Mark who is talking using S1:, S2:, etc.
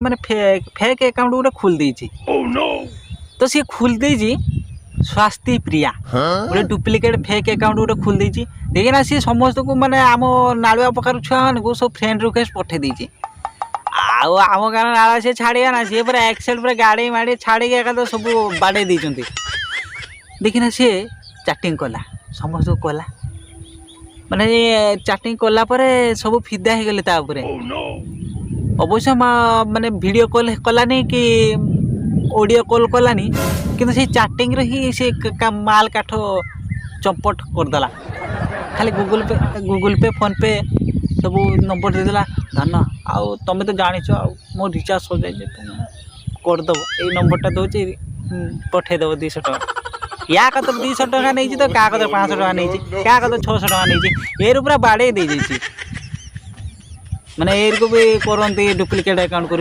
S1: ମାନେ fake account गोटे खोल देछि तो सी खोल देछि स्वास्थ्य प्रिया गोटे डुप्लिकेट फेक अकाउंट गोटे खोल देछि देखिना सी समस्त को माने आम नालुआ प्रकार छुआ मान को सब फ्रेंड रिक्वेस्ट पठे देछि आउ आम गाँव नाला सी छाड़िया ना सी पूरा एक्सेल पूरा गाड़ी माड़ी छाड़ी एका सब बाड़े देइछन्ती देखिना सी चैटिंग कला समस्त को कला माने चैटिंग कला परे सब फिदा हो गले ता ऊपर अवश्य माने वीडियो कॉल कलानी कि ऑडियो कॉल कलानी किंतु से चैटिंग रे ही से माल काठ चंपट करदेला खाली गूगल पे फोन पे सब नंबर देदेला धन आउ तुम तो जाच मो रिचार्ज हो जाए तुम करदेव ये नंबरटा दूसरी पठेदेव 200 टका या कत 200 टका नहीं तो क्या कत 500 टका नहीं क्या कत 600 टका नहीं ये पूरा बाड़े दे माने को भी करते डुप्लिकेट अकाउंट कर